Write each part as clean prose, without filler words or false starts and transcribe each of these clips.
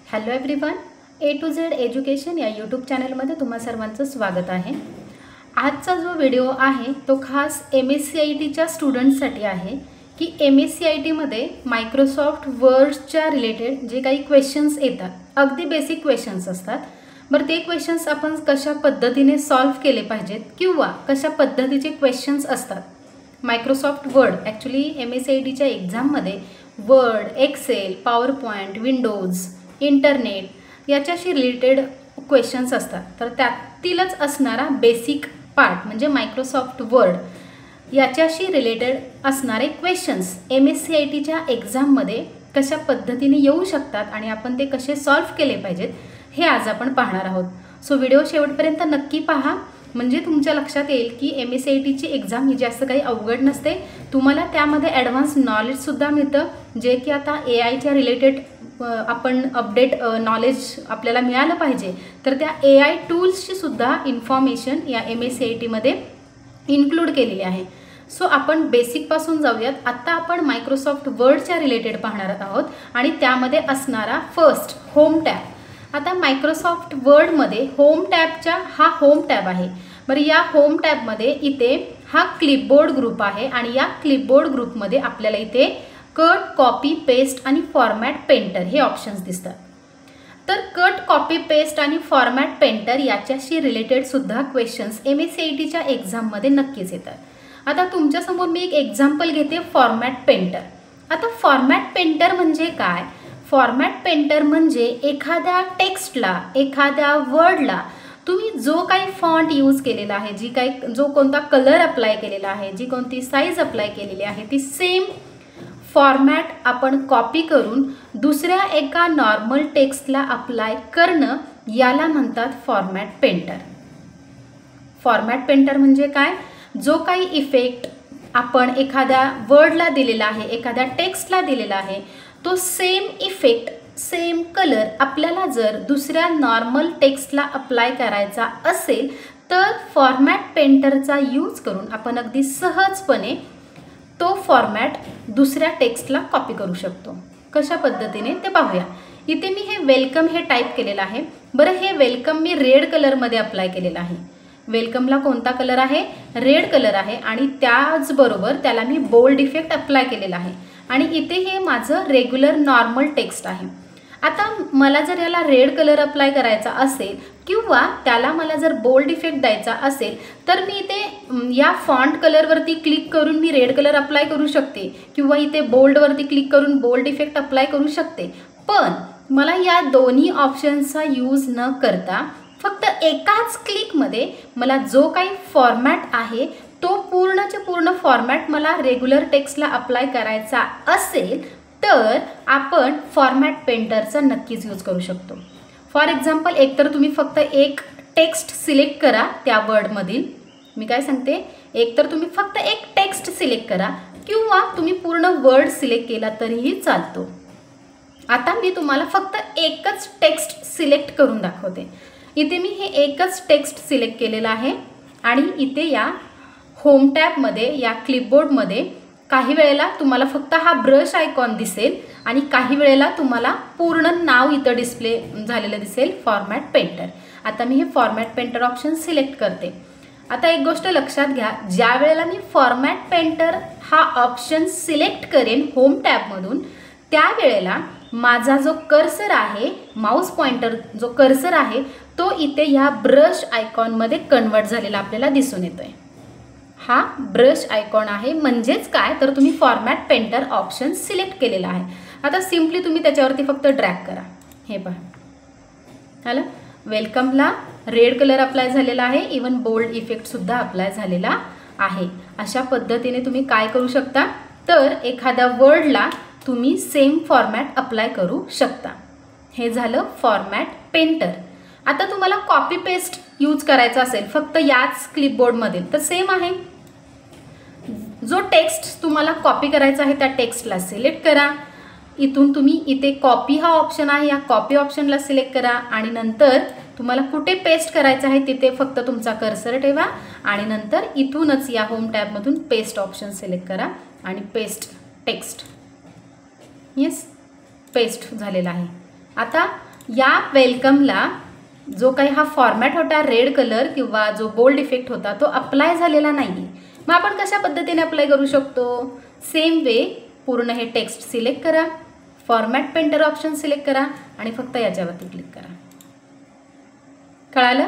Hello everyone, A to Z education या YouTube चॅनलमध्ये तुम्हा सर्वांचं स्वागत आहे। आजचा जो व्हिडिओ आहे तो खास MSCITच्या स्टुडंट्ससाठी आहे की MSCITमध्ये मायक्रोसॉफ्ट वर्डच्या रिलेटेड जे काही क्वेश्चन्स येतात, अगदी बेसिक क्वेश्चन्स असतात। बरं, ते क्वेश्चन्स आपण कशा पद्धतीने सॉल्व्ह केले पाहिजेत किंवा कशा पद्धतीचे क्वेश्चन्स असतात। मायक्रोसॉफ्ट वर्ड ॲक्च्युली MSCITच्या एक्झाममध्ये Word, Excel, PowerPoint, Windows, internet याच्याशी रिलेटेड क्वेश्चन्स असतात। तर त्यातीलच असणारा बेसिक पार्ट म्हणजे मायक्रोसॉफ्ट वर्ड याच्याशी रिलेटेड असणारे क्वेश्चन्स MSCITच्या एक्झाममध्ये कशा पद्धतीने येऊ शकतात आणि आपण ते कसे सॉल्व्ह केले पाहिजेत हे आज आपण पाहणार आहोत। सो व्हिडिओ शेवटपर्यंत नक्की पहा, म्हणजे तुमच्या लक्षात येईल की MSCITची एक्झाम ही जास्त काही अवघड नसते। तुम्हाला त्यामध्ये ॲडव्हान्स नॉलेजसुद्धा मिळतं, जे की आता AIच्या रिलेटेड आपण अपडेट नॉलेज आपल्याला मिळालं पाहिजे, तर त्या AI टूल्सची सुद्धा इन्फॉर्मेशन या MSCITमध्ये इन्क्लूड केलेली आहे। सो आपण बेसिकपासून जाऊयात। आत्ता आपण मायक्रोसॉफ्ट वर्डच्या रिलेटेड पाहणार आहोत आणि त्यामध्ये असणारा फर्स्ट होम टॅब। आता मायक्रोसॉफ्ट वर्डमध्ये होम टॅबच्या हा होम टॅब आहे। बरं, या होम टॅबमध्ये इथे हा क्लिपबोर्ड ग्रुप आहे आणि या क्लिपबोर्ड ग्रुपमध्ये आपल्याला इथे कट, कॉपी, पेस्ट आणि फॉर्मॅट पेंटर हे ऑप्शन्स दिसतात। तर कट, कॉपी, पेस्ट आणि फॉर्मॅट पेंटर याच्याशी रिलेटेड सुद्धा क्वेश्चन्स MSCITच्या एक्झाममध्ये नक्कीच येतात। आता तुमच्यासमोर मी एक एक्झाम्पल घेते, फॉर्मॅट पेंटर। आता फॉर्मॅट पेंटर म्हणजे काय? फॉर्मॅट पेंटर म्हणजे एखाद्या टेक्स्टला, एखाद्या वर्डला तुम्ही जो काही फॉन्ट यूज केलेला आहे, जो कोणता कलर अप्लाय केलेला आहे, जी कोणती साईज अप्लाय केलेली आहे, ती सेम फॉर्मॅट आपण कॉपी करून दुसऱ्या एका नॉर्मल टेक्स्टला अप्लाय करणं याला म्हणतात फॉर्मॅट पेंटर। फॉर्मॅट पेंटर म्हणजे काय? जो काही इफेक्ट आपण एखाद्या वर्डला दिलेला आहे, एखाद्या टेक्स्टला दिलेला आहे, तो सेम इफेक्ट, सेम कलर आपल्याला जर दुसऱ्या नॉर्मल टेक्स्टला अप्लाय करायचा असेल तर फॉर्मॅट पेंटरचा यूज करून आपण अगदी सहजपणे तो फॉर्मॅट दुसऱ्या टेक्स्टला कॉपी करू शकतो। कशा पद्धतीने ते पाहूया। इथे मी हे वेलकम हे टाईप केलेलं आहे। बरं, हे वेलकम मी रेड कलरमध्ये अप्लाय केलेलं आहे। वेलकमला कोणता कलर आहे? रेड कलर आहे आणि त्याचबरोबर त्याला मी बोल्ड इफेक्ट अप्लाय केलेला आहे आणि इथे हे माझं रेग्युलर नॉर्मल टेक्स्ट आहे। आता मला जर याला रेड कलर अप्लाय करायचा असेल किंवा त्याला मला जर बोल्ड इफेक्ट द्यायचा असेल तर मी इथे या फॉन्ट कलरवरती क्लिक करून मी रेड कलर अप्लाय करू शकते किंवा इथे बोल्डवरती क्लिक करून बोल्ड इफेक्ट अप्लाय करू शकते। पण मला या दोन्ही ऑप्शन्सचा यूज न करता फक्त एकाच क्लिकमध्ये मला जो काही फॉर्मॅट आहे तो पूर्णच्या पूर्ण फॉर्मॅट मला रेग्युलर टेक्स्टला अप्लाय करायचा असेल तर आपण फॉर्मॅट पेंटरचा नक्कीच यूज करू शकतो। फॉर एक्झाम्पल, एकतर तुम्ही फक्त एक टेक्स्ट सिलेक्ट करा त्या वर्डमधील, मी काय सांगते, एकतर तुम्ही फक्त एक टेक्स्ट सिलेक्ट करा किंवा तुम्ही पूर्ण वर्ड सिलेक्ट केला तरीही चालतो। आता मी तुम्हाला फक्त एकच टेक्स्ट सिलेक्ट करून दाखवते। इथे मी हे एकच टेक्स्ट सिलेक्ट केलेलं आहे आणि इथे या होम टॅबमध्ये, या क्लिपबोर्डमध्ये काही वेळेला तुम्हाला फक्त हा ब्रश आयकॉन दिसेल आणि काही वेळेला तुम्हाला पूर्ण नाव इथं डिस्प्ले झालेलं दिसेल, फॉर्मॅट पेंटर। आता मी हे फॉर्मॅट पेंटर ऑप्शन सिलेक्ट करते। आता एक गोष्ट लक्षात घ्या, ज्या वेळेला मी फॉर्मॅट पेंटर हा ऑप्शन सिलेक्ट करेन होम टॅबमधून, त्यावेळेला माझा जो कर्सर आहे, माऊस पॉइंटर जो कर्सर आहे, तो इथे या ब्रश आयकॉनमध्ये कन्वर्ट झालेला आपल्याला दिसून येतोय। हा ब्रश आयकॉन आहे, म्हणजेच काय तर तुम्ही फॉर्मॅट पेंटर ऑप्शन सिलेक्ट केलेला आहे। आता सिम्पली तुम्ही त्याच्यावरती फक्त ड्रॅग करा। हे पहा, आलं, वेलकमला रेड कलर अप्लाय झालेला आहे, इवन बोल्ड इफेक्टसुद्धा अप्लाय झालेला आहे। अशा पद्धतीने तुम्ही काय करू शकता तर एखाद्या वर्डला तुम्ही सेम फॉर्मॅट अप्लाय करू शकता। हे झालं फॉर्मॅट पेंटर। आता तुम्हाला कॉपी पेस्ट यूज करायचा असेल फक्त याच क्लिपबोर्डमधील, तर सेम आहे। जो टेक्स्ट तुम्हाला कॉपी करायचा आहे त्या टेक्स्टला सिलेक्ट करा। इथून तुम्ही इथे कॉपी हा ऑप्शन आहे, या कॉपी ऑप्शनला सिलेक्ट करा आणि नंतर तुम्हाला कुठे पेस्ट करायचं आहे तिथे फक्त तुमचा कर्सर ठेवा आणि नंतर इथूनच या होम टॅबमधून पेस्ट ऑप्शन सिलेक्ट करा आणि पेस्ट टेक्स्ट, येस, पेस्ट झालेला आहे। आता या वेलकमला जो काही हा फॉर्मॅट होता रेड कलर किंवा जो बोल्ड इफेक्ट होता तो अप्लाय झालेला नाही. मग आपण कशा पद्धतीने अप्लाय करू शकतो? सेम वे पूर्ण हे टेक्स्ट सिलेक्ट करा, फॉर्मॅट पेंटर ऑप्शन सिलेक्ट करा आणि फक्त याच्यावरती क्लिक करा. कळालं?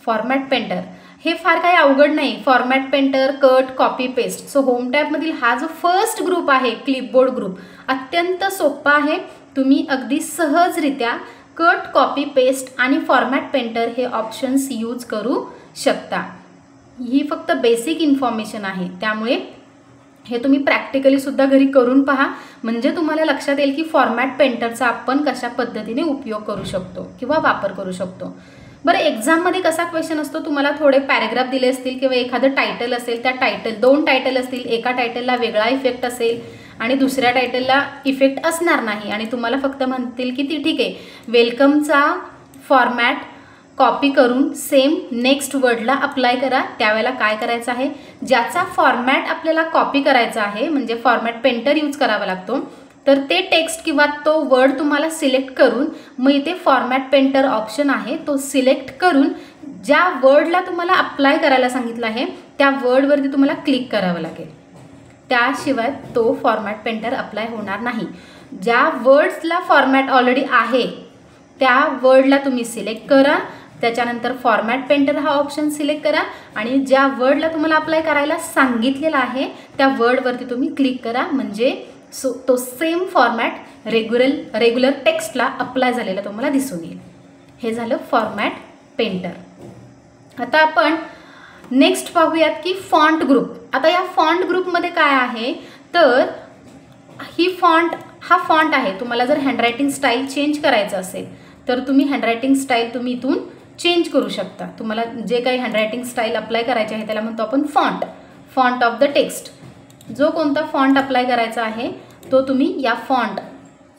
फॉर्मॅट पेंटर हे फार काही अवघड नाही. Format painter, cut, copy, paste. So home टॅबमधील हा जो फर्स्ट ग्रुप आहे क्लिपबोर्ड ग्रुप अत्यंत सोपा आहे. तुम्ही अगदी सहजरित्या कट, कॉपी, पेस्ट आणि फॉर्मॅट पेंटर हे ऑप्शन्स यूज करू शकता. ही फक्त बेसिक इन्फॉर्मेशन आहे, त्यामुळे हे तुम्ही प्रॅक्टिकली सुद्धा घरी करून पहा, म्हणजे तुम्हाला लक्षात येईल की फॉर्मॅट पेंटरचा आपण कशा पद्धतीने उपयोग करू शकतो किंवा वापर करू शकतो. बरं, एक्झाममध्ये कसा क्वेश्चन असतो? तुम्हाला थोडे पॅरेग्राफ दिले असतील किंवा एखादं टायटल असेल, त्या दोन टायटल असतील, एका टायटलला वेगळा इफेक्ट असेल आणि दुसऱ्या टायटलला इफेक्ट असणार नाही आणि तुम्हाला फक्त म्हणतील की ती ठीक आहे, वेलकमचा फॉर्मॅट कॉपी करून सेम नेक्स्ट वर्डला अप्लाय करा. त्यावेळेला काय करायचं आहे, ज्याचा फॉर्मॅट आपल्याला कॉपी करायचा आहे म्हणजे फॉर्मॅट पेंटर यूज करावा लागतो, तर ते टेक्स्ट किंवा तो वर्ड तुम्हाला सिलेक्ट करून मग इथे फॉर्मॅट पेंटर ऑप्शन आहे तो सिलेक्ट करून ज्या वर्डला तुम्हाला अप्लाय करायला सांगितलं आहे त्या वर्डवरती तुम्हाला क्लिक करावं लागेल. त्याशिवाय तो फॉर्मॅट पेंटर अप्लाय होणार नाही. ज्या वर्ड्सला फॉर्मॅट ऑलरेडी आहे त्या वर्डला तुम्ही सिलेक्ट करा, त्याच्यानंतर फॉर्मॅट पेंटर हा ऑप्शन सिलेक्ट करा आणि ज्या वर्डला तुम्हाला अप्लाय करायला सांगितलेला आहे त्या वर्डवरती तुम्ही क्लिक करा, म्हणजे तो सेम फॉर्मॅट रेग्युलर टेक्स्टला अप्लाय झालेला तुम्हाला दिसून येईल. हे झालं फॉर्मॅट पेंटर. आता आपण नेक्स्ट पाहूयात की फॉन्ट ग्रुप. आता या फॉन्ट ग्रुपमध्ये काय आहे, तर हा फॉन्ट आहे. तुम्हाला जर हँडरायटिंग स्टाईल चेंज करायचं असेल तर तुम्ही हँडरायटिंग स्टाईल तुम्ही इथून चेंज करू शकता. तुम्हाला जे काही हँडरायटिंग स्टाईल अप्लाय करायची आहे त्याला म्हणतो आपण फॉन्ट ऑफ द टेक्स्ट. जो कोणता फॉन्ट अप्लाय करायचा आहे तो तुम्ही या फॉन्ट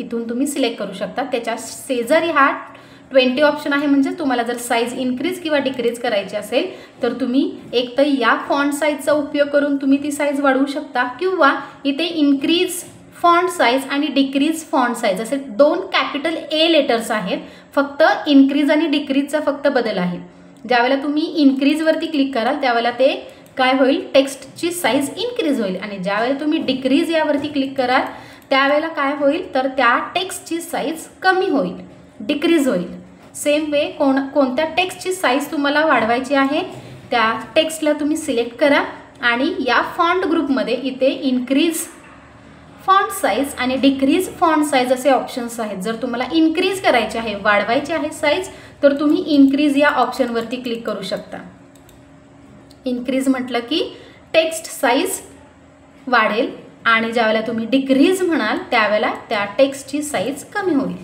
इथून तुम्ही सिलेक्ट करू शकता. त्याच्या शेजारी हा 20 ऑप्शन आहे, म्हणजे तुम्हाला जर साईज इन्क्रीज किंवा डिक्रीज करायची असेल तर तुम्ही एक तर या फॉन्ट साईजचा उपयोग करून तुम्ही ती साईज वाढवू शकता किंवा इथे इन्क्रीज फॉन्ट साईज आणि डिक्रीज फॉन्ट साईज असे 2 कॅपिटल ए लेटर्स आहेत. फक्त इन्क्रीज आणि डिक्रीजचा फक्त बदल आहे. ज्यावेळेला तुम्ही इन्क्रीजवरती क्लिक कराल त्यावेळेला ते काय होईल, टेक्स्टची साईज इन्क्रीज होईल आणि ज्यावेळेला तुम्ही डिक्रीज यावरती क्लिक कराल त्यावेळेला काय होईल, तर त्या टेक्स्टची साईज कमी होईल, डिक्रीज होईल. सेम वे कोणत्या टेक्स्टची साईज तुम्हाला वाढवायची आहे त्या टेक्स्टला तुम्ही सिलेक्ट करा आणि या फॉन्ट ग्रुपमध्ये इथे इन्क्रीज फॉन्ट साईज आणि डिक्रीज फॉन्ट साईज असे ऑप्शन्स आहेत. जर तुम्हाला इन्क्रीज करायचे आहे, वाढवायची आहे साईज, तर तुम्ही इन्क्रीज या ऑप्शनवरती क्लिक करू शकता. इन्क्रीज म्हटलं की टेक्स्ट साईज वाढेल आणि ज्यावेळेला तुम्ही डिक्रीज म्हणाल त्यावेळेला त्या टेक्स्टची साईज कमी होईल.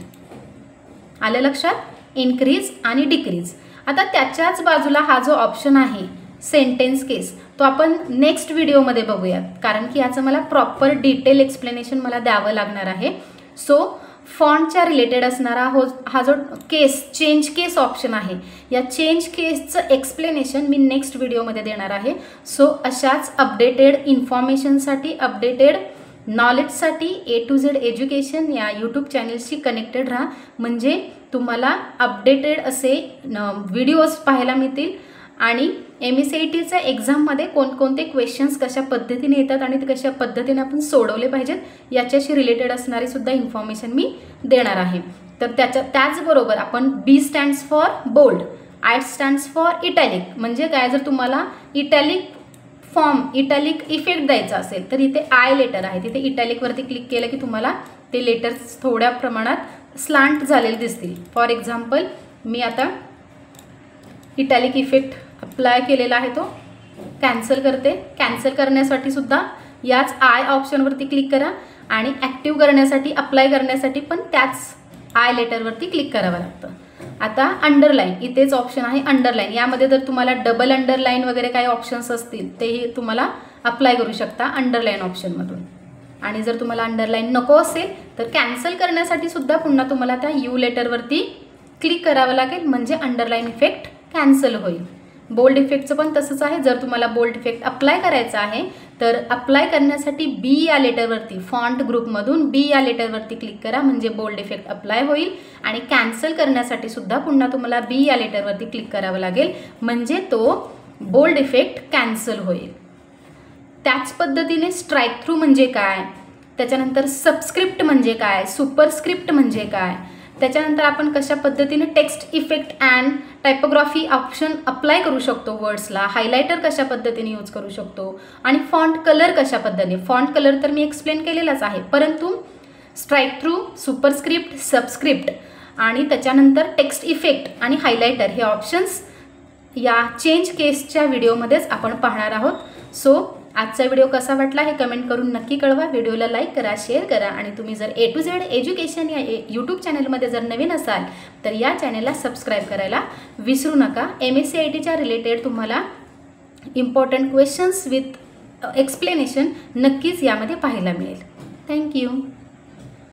आलं लक्षात? इन्क्रीज आणि डिक्रीज. आता त्याच्याच बाजूला हा जो ऑप्शन आहे सेंटेन्स केस तो आपण नेक्स्ट व्हिडिओमध्ये बघूयात, कारण की याचं मला प्रॉपर डिटेल एक्सप्लेनेशन मला द्यावं लागणार आहे. सो फॉन्टच्या रिलेटेड असणारा हा जो चेंज केस ऑप्शन आहे या चेंज केसचं एक्सप्लेनेशन मी नेक्स्ट व्हिडिओमध्ये देणार आहे. सो अशाच अपडेटेड इन्फॉर्मेशनसाठी, अपडेटेड नॉलेजसाठी A to Z एज्युकेशन या यूट्यूब चॅनल्सशी कनेक्टेड राहा, म्हणजे तुम्हाला अपडेटेड असे व्हिडिओज पाहायला मिळतील आणि MSCITच्या एक्झाममध्ये कोणकोणते क्वेश्चन्स कशा पद्धतीने येतात आणि ते कशा पद्धतीने आपण सोडवले पाहिजेत याच्याशी रिलेटेड असणारी सुद्धा इन्फॉर्मेशन मी देणार आहे. तर त्याचबरोबर आपण B stands for bold, I stands for italic. म्हणजे काय, जर तुम्हाला इटॅलिक इफेक्ट द्यायचा असेल तर इथे I लेटर आहे, तिथे इटॅलिकवरती क्लिक केलं की तुम्हाला ते लेटर्स थोड्या प्रमाणात स्लांट झालेले दिसतील. फॉर एक्झाम्पल मी आता इटॅलिक इफेक्ट अप्लाय केलेला आहे तो कॅन्सल करते. कॅन्सल करण्यासाठी सुद्धा याच I ऑप्शनवरती क्लिक करा आणि ॲक्टिव्ह करण्यासाठी, अप्लाय करण्यासाठी पण त्याच I लेटरवरती क्लिक करावं लागतं. आता अंडरलाईन, इथेच ऑप्शन आहे अंडरलाईन. यामध्ये जर तुम्हाला डबल अंडरलाईन वगैरे काही ऑप्शन्स असतील तेही तुम्हाला अप्लाय करू शकता अंडरलाईन ऑप्शनमधून. आणि जर तुम्हाला अंडरलाईन नको असेल तर कॅन्सल करण्यासाठी सुद्धा पुन्हा तुम्हाला त्या U लेटरवरती क्लिक करावं लागेल, म्हणजे अंडरलाईन इफेक्ट कॅन्सल होईल. बोल्ड इफेक्टचं पण तसंच आहे. जर तुम्हाला बोल्ड इफेक्ट अप्लाय करायचा आहे तर अप्लाय करण्यासाठी बी या लेटरवरती फॉन्ट ग्रुपमधून बी या लेटरवरती क्लिक करा, म्हणजे बोल्ड इफेक्ट अप्लाय होईल. आणि कॅन्सल करण्यासाठी सुद्धा पुन्हा तुम्हाला बी या लेटरवरती क्लिक करावं लागेल, म्हणजे तो बोल्ड इफेक्ट कॅन्सल होईल. त्याच पद्धतीने स्ट्राईक थ्रू म्हणजे काय, त्याच्यानंतर सबस्क्रिप्ट म्हणजे काय, सुपरस्क्रिप्ट म्हणजे काय, त्याच्यानंतर आपण कशा पद्धतीने text effect and typography option apply करू शकतो वर्ड्सला, हायलायटर कशा पद्धतीने यूज करू शकतो, आणि फॉन्ट कलर कशा पद्धतीने. फॉन्ट कलर तर मी एक्सप्लेन केलेलाच आहे, परंतु स्ट्राईक थ्रू, सुपरस्क्रिप्ट, सबस्क्रिप्ट आणि त्याच्यानंतर टेक्स्ट इफेक्ट आणि हायलायटर हे ऑप्शन्स या चेंज केसच्या व्हिडिओमध्येच आपण पाहणार आहोत. सो आजचा व्हिडिओ कसा वाटला हे कमेंट करून नक्की कळवा. व्हिडिओला लाईक करा, शेअर करा आणि तुम्ही जर A to Z एज्युकेशन या यूट्यूब चॅनलमध्ये जर नवीन असाल तर या चॅनलला सबस्क्राईब करायला विसरू नका. MSCITच्या रिलेटेड तुम्हाला इम्पॉर्टंट क्वेश्चन्स विथ एक्सप्लेनेशन नक्कीच यामध्ये पाहायला मिळेल. थँक्यू.